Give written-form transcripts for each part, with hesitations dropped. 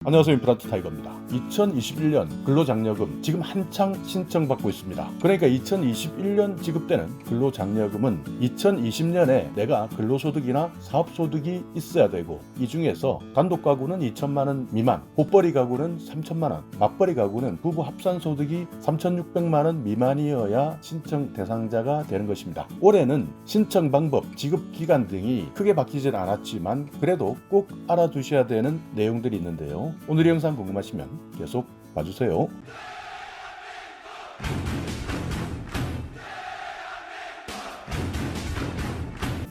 안녕하세요. 임플란트 타이거입니다. 2021년 근로장려금 지금 한창 신청받고 있습니다. 그러니까 2021년 지급되는 근로장려금은 2020년에 내가 근로소득이나 사업소득이 있어야 되고, 이 중에서 단독가구는 2천만 원 미만, 복벌이 가구는 3천만 원, 맞벌이 가구는 부부 합산소득이 3,600만 원 미만이어야 신청 대상자가 되는 것입니다. 올해는 신청 방법, 지급 기간 등이 크게 바뀌진 않았지만 그래도 꼭 알아두셔야 되는 내용들이 있는데요. 오늘 이 영상 궁금하시면 계속 봐주세요.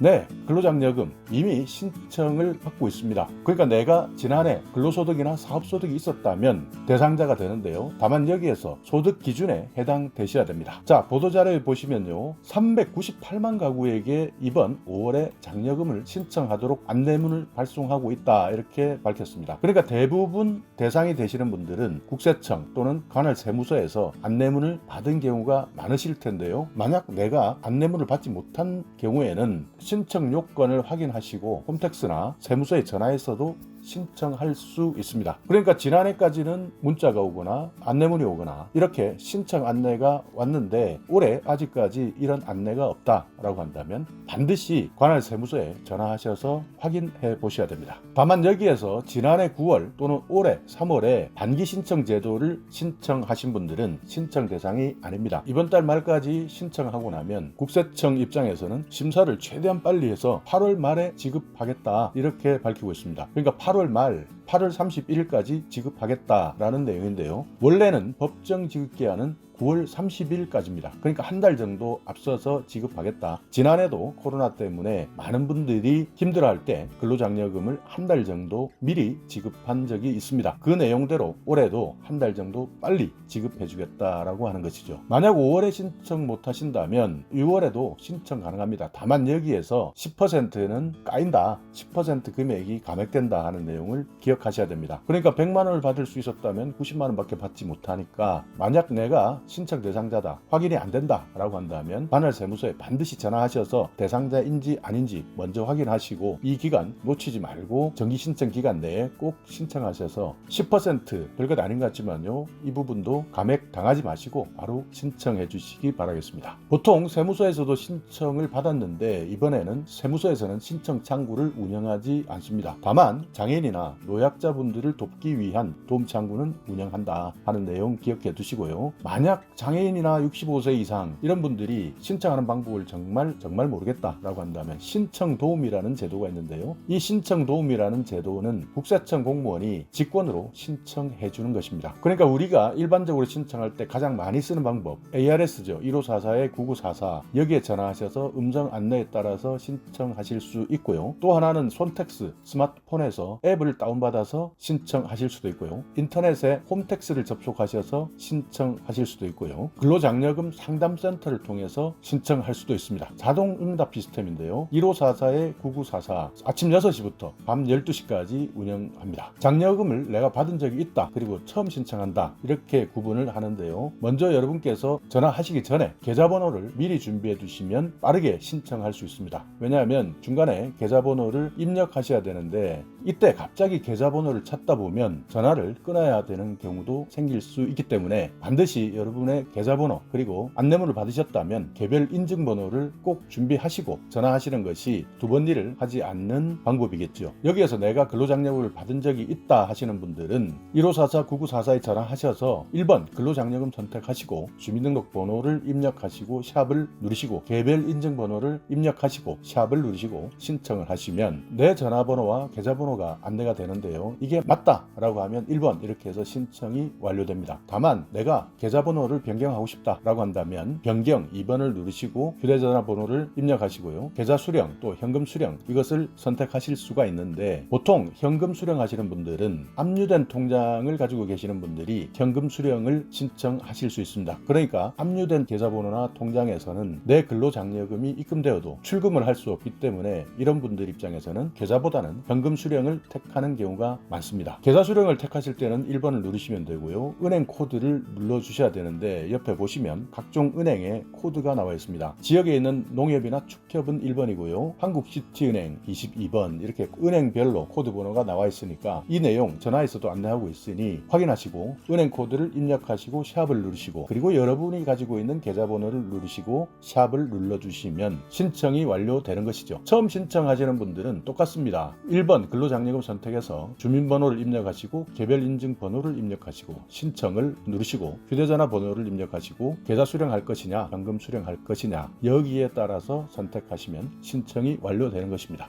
네, 근로장려금 이미 신청을 받고 있습니다. 그러니까 내가 지난해 근로소득이나 사업소득이 있었다면 대상자가 되는데요. 다만 여기에서 소득 기준에 해당되셔야 됩니다. 자, 보도자료에 보시면요, 398만 가구에게 이번 5월에 장려금을 신청하도록 안내문을 발송하고 있다, 이렇게 밝혔습니다. 그러니까 대부분 대상이 되시는 분들은 국세청 또는 관할 세무서에서 안내문을 받은 경우가 많으실 텐데요. 만약 내가 안내문을 받지 못한 경우에는 신청 요건을 확인하시고 홈택스나 세무서에 전화해서도 신청할 수 있습니다. 그러니까 지난해까지는 문자가 오거나 안내문이 오거나 이렇게 신청 안내가 왔는데 올해 아직까지 이런 안내가 없다라고 한다면 반드시 관할 세무서에 전화하셔서 확인해 보셔야 됩니다. 다만 여기에서 지난해 9월 또는 올해 3월에 단기 신청 제도를 신청하신 분들은 신청 대상이 아닙니다. 이번 달 말까지 신청하고 나면 국세청 입장에서는 심사를 최대한 빨리 해서 8월 말에 지급하겠다, 이렇게 밝히고 있습니다. 그러니까 8월 말 8월 31일까지 지급하겠다라는 내용인데요. 원래는 법정 지급기한은 9월 30일까지입니다. 그러니까 한 달 정도 앞서서 지급하겠다. 지난해도 코로나 때문에 많은 분들이 힘들어할 때 근로장려금을 한 달 정도 미리 지급한 적이 있습니다. 그 내용대로 올해도 한 달 정도 빨리 지급해 주겠다라고 하는 것이죠. 만약 5월에 신청 못 하신다면 6월에도 신청 가능합니다. 다만 여기에서 10%는 까인다, 10% 금액이 감액된다 하는 내용을 기억하셔야 됩니다. 그러니까 100만 원을 받을 수 있었다면 90만 원밖에 받지 못하니까, 만약 내가 신청 대상자다, 확인이 안 된다 라고 한다면 관할 세무서에 반드시 전화하셔서 대상자인지 아닌지 먼저 확인하시고, 이 기간 놓치지 말고 정기 신청 기간 내에 꼭 신청하셔서 10% 별것 아닌 것 같지만요, 이 부분도 감액 당하지 마시고 바로 신청해 주시기 바라겠습니다. 보통 세무서에서도 신청을 받았는데 이번에는 세무서에서는 신청 창구를 운영하지 않습니다. 다만 장애인이나 노약자분들을 돕기 위한 도움 창구는 운영한다 하는 내용 기억해 두시고요. 만약 장애인이나 65세 이상 이런 분들이 신청하는 방법을 정말 모르겠다라고 한다면 신청 도움이라는 제도가 있는데요. 이 신청 도움이라는 제도는 국세청 공무원이 직권으로 신청해 주는 것입니다. 그러니까 우리가 일반적으로 신청할 때 가장 많이 쓰는 방법, ARS죠. 1544-9944, 여기에 전화하셔서 음성 안내에 따라서 신청하실 수 있고요. 또 하나는 손택스, 스마트폰에서 앱을 다운받아서 신청하실 수도 있고요. 인터넷에 홈택스를 접속하셔서 신청하실 수도 있고요. 근로장려금 상담센터를 통해서 신청할 수도 있습니다. 자동응답 시스템인데요. 1544-9944 아침 6시부터 밤 12시까지 운영합니다. 장려금을 내가 받은 적이 있다, 그리고 처음 신청한다, 이렇게 구분을 하는데요. 먼저 여러분께서 전화하시기 전에 계좌번호를 미리 준비해 두시면 빠르게 신청할 수 있습니다. 왜냐하면 중간에 계좌번호를 입력하셔야 되는데 이때 갑자기 계좌번호를 찾다 보면 전화를 끊어야 되는 경우도 생길 수 있기 때문에 반드시 여러분의 계좌번호 그리고 안내문을 받으셨다면 개별 인증번호를 꼭 준비하시고 전화하시는 것이 두 번 일을 하지 않는 방법이겠죠. 여기에서 내가 근로장려금을 받은 적이 있다 하시는 분들은 1544-9944에 전화하셔서 1번 근로장려금 선택하시고 주민등록번호를 입력하시고 샵을 누르시고 개별 인증번호를 입력하시고 샵을 누르시고 신청을 하시면 내 전화번호와 계좌번호가 안내가 되는데요. 이게 맞다 라고 하면 1번 이렇게 해서 신청이 완료됩니다. 다만 내가 계좌번호를 변경하고 싶다라고 한다면 변경 2번을 누르시고 휴대전화 번호를 입력하시고요. 계좌 수령 또 현금 수령, 이것을 선택하실 수가 있는데 보통 현금 수령하시는 분들은 압류된 통장을 가지고 계시는 분들이 현금 수령을 신청하실 수 있습니다. 그러니까 압류된 계좌번호나 통장에서는 내 근로장려금이 입금되어도 출금을 할 수 없기 때문에 이런 분들 입장에서는 계좌보다는 현금 수령을 택하는 경우가 경우가 많습니다. 계좌 수령을 택하실 때는 1번을 누르시면 되고요. 은행 코드를 눌러주셔야 되는데 옆에 보시면 각종 은행의 코드가 나와 있습니다. 지역에 있는 농협이나 축협은 1번이고요. 한국시티은행 22번 이렇게 은행별로 코드 번호가 나와 있으니까 이 내용 전화에서도 안내하고 있으니 확인하시고 은행 코드를 입력하시고 샵을 누르시고 그리고 여러분이 가지고 있는 계좌번호를 누르시고 샵을 눌러주시면 신청이 완료되는 것이죠. 처음 신청하시는 분들은 똑같습니다. 1번 근로장려금 선택해서 주민번호를 입력하시고 개별 인증 번호를 입력하시고 신청을 누르시고 휴대전화 번호를 입력하시고 계좌 수령할 것이냐 현금 수령할 것이냐 여기에 따라서 선택하시면 신청이 완료되는 것입니다.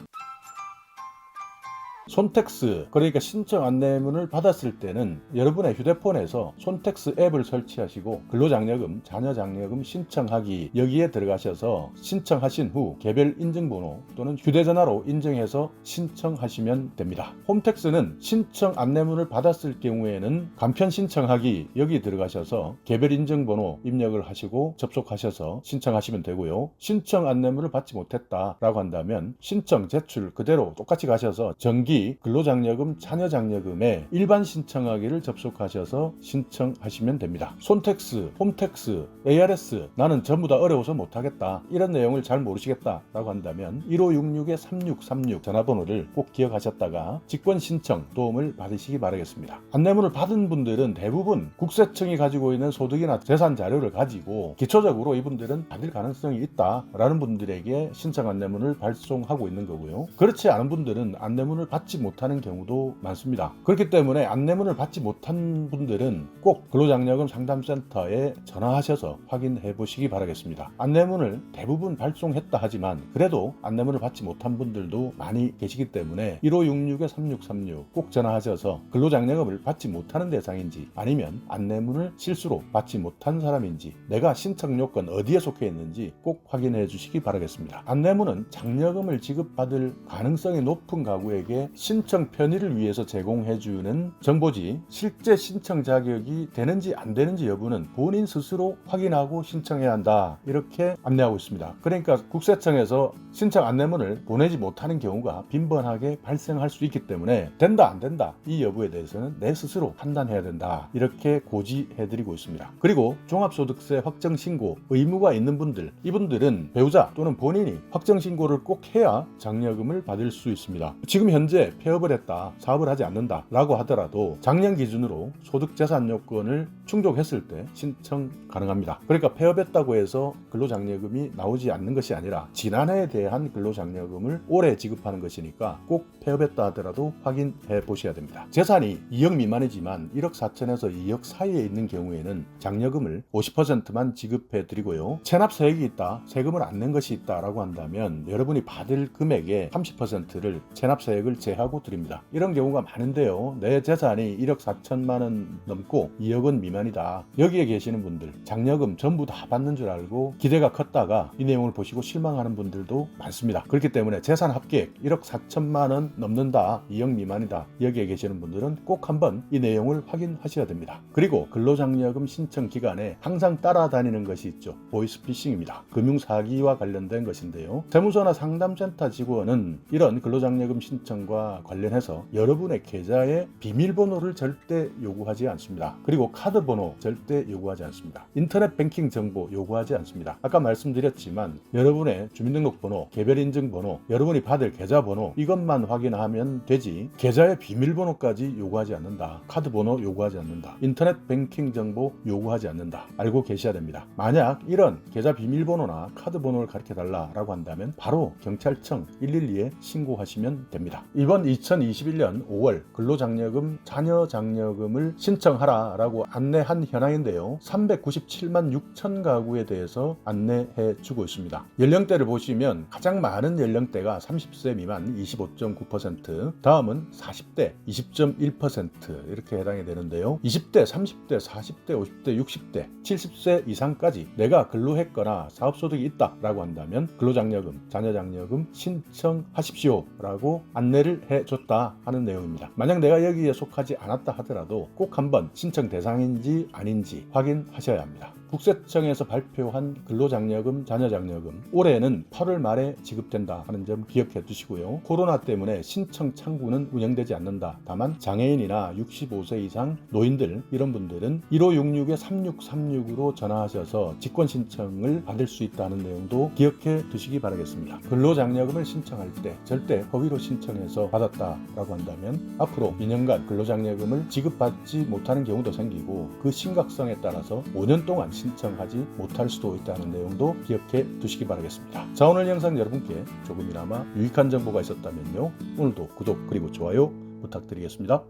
손택스, 그러니까 신청 안내문을 받았을 때는 여러분의 휴대폰에서 손택스 앱을 설치하시고 근로장려금, 자녀장려금 신청하기 여기에 들어가셔서 신청하신 후 개별 인증번호 또는 휴대전화로 인증해서 신청하시면 됩니다. 홈택스는 신청 안내문을 받았을 경우에는 간편 신청하기 여기 들어가셔서 개별 인증번호 입력을 하시고 접속하셔서 신청하시면 되고요. 신청 안내문을 받지 못했다라고 한다면 신청 제출 그대로 똑같이 가셔서 정기 근로장려금, 자녀장려금에 일반 신청하기를 접속하셔서 신청하시면 됩니다. 손택스, 홈택스, ARS 나는 전부 다 어려워서 못하겠다 이런 내용을 잘 모르시겠다 라고 한다면 1566-3636 전화번호를 꼭 기억하셨다가 직권 신청 도움을 받으시기 바라겠습니다. 안내문을 받은 분들은 대부분 국세청이 가지고 있는 소득이나 재산 자료를 가지고 기초적으로 이분들은 받을 가능성이 있다라는 분들에게 신청 안내문을 발송하고 있는 거고요. 그렇지 않은 분들은 안내문을 받지 못하는 경우도 많습니다. 그렇기 때문에 안내문을 받지 못한 분들은 꼭 근로장려금 상담센터에 전화하셔서 확인해 보시기 바라겠습니다. 안내문을 대부분 발송했다 하지만 그래도 안내문을 받지 못한 분들도 많이 계시기 때문에 1566-3636 꼭 전화하셔서 근로장려금을 받지 못하는 대상인지 아니면 안내문을 실수로 받지 못한 사람인지 내가 신청 요건 어디에 속해 있는지 꼭 확인해 주시기 바라겠습니다. 안내문은 장려금을 지급받을 가능성이 높은 가구에게 신청 편의를 위해서 제공해주는 정보지 실제 신청 자격이 되는지 안 되는지 여부는 본인 스스로 확인하고 신청해야 한다 이렇게 안내하고 있습니다. 그러니까 국세청에서 신청 안내문을 보내지 못하는 경우가 빈번하게 발생할 수 있기 때문에 된다 안 된다 이 여부에 대해서는 내 스스로 판단해야 된다 이렇게 고지해드리고 있습니다. 그리고 종합소득세 확정신고 의무가 있는 분들 이분들은 배우자 또는 본인이 확정신고를 꼭 해야 장려금을 받을 수 있습니다. 지금 현재 폐업을 했다, 사업을 하지 않는다 라고 하더라도 작년 기준으로 소득재산 요건을 충족했을 때 신청 가능합니다. 그러니까 폐업했다고 해서 근로장려금이 나오지 않는 것이 아니라 지난해에 대한 근로장려금을 올해 지급하는 것이니까 꼭 폐업했다 하더라도 확인해 보셔야 됩니다. 재산이 2억 미만이지만 1억 4천에서 2억 사이에 있는 경우에는 장려금을 50%만 지급해 드리고요. 체납세액이 있다, 세금을 안 낸 것이 있다 라고 한다면 여러분이 받을 금액의 30%를 체납세액을 제하고 드립니다. 이런 경우가 많은데요. 내 재산이 1억 4천만 원 넘고 2억 원 미만이다. 여기에 계시는 분들 장려금 전부 다 받는 줄 알고 기대가 컸다가 이 내용을 보시고 실망하는 분들도 많습니다. 그렇기 때문에 재산 합계액 1억 4천만 원 넘는다, 2억 미만이다. 여기에 계시는 분들은 꼭 한번 이 내용을 확인하셔야 됩니다. 그리고 근로장려금 신청 기간에 항상 따라다니는 것이 있죠. 보이스피싱입니다. 금융사기와 관련된 것인데요. 세무서나 상담센터 직원은 이런 근로장려금 신청과 관련해서 여러분의 계좌의 비밀번호를 절대 요구하지 않습니다. 그리고 카드번호 절대 요구하지 않습니다. 인터넷 뱅킹 정보 요구하지 않습니다. 아까 말씀드렸지만 여러분의 주민등록번호, 개별인증번호, 여러분이 받을 계좌번호 이것만 확인하면 되지 계좌의 비밀번호까지 요구하지 않는다. 카드번호 요구하지 않는다. 인터넷 뱅킹 정보 요구하지 않는다. 알고 계셔야 됩니다. 만약 이런 계좌 비밀번호나 카드번호를 가르쳐달라고 한다면 바로 경찰청 112에 신고하시면 됩니다. 이번 2021년 5월 근로장려금, 자녀장려금을 신청하라라고 안내한 현황인데요. 397만 6천 가구에 대해서 안내해 주고 있습니다. 연령대를 보시면 가장 많은 연령대가 30세 미만 25.9%, 다음은 40대 20.1% 이렇게 해당이 되는데요. 20대, 30대, 40대, 50대, 60대, 70세 이상까지 내가 근로했거나 사업소득이 있다라고 한다면 근로장려금, 자녀장려금 신청하십시오 라고 안내를 해결을 해줬다 하는 내용입니다. 만약 내가 여기에 속하지 않았다 하더라도 꼭 한번 신청 대상인지 아닌지 확인하셔야 합니다. 국세청에서 발표한 근로장려금, 자녀장려금 올해는 8월 말에 지급된다 하는 점 기억해 두시고요. 코로나 때문에 신청 창구는 운영되지 않는다. 다만 장애인이나 65세 이상 노인들 이런 분들은 1566-3636으로 전화하셔서 직권 신청을 받을 수 있다는 내용도 기억해 두시기 바라겠습니다. 근로장려금을 신청할 때 절대 허위로 신청해서 받았다라고 한다면 앞으로 2년간 근로장려금을 지급받지 못하는 경우도 생기고 그 심각성에 따라서 5년 동안 신청하지 못할 수도 있다는 내용도 기억해 두시기 바라겠습니다. 자, 오늘 영상 여러분께 조금이나마 유익한 정보가 있었다면요, 오늘도 구독 그리고 좋아요 부탁드리겠습니다.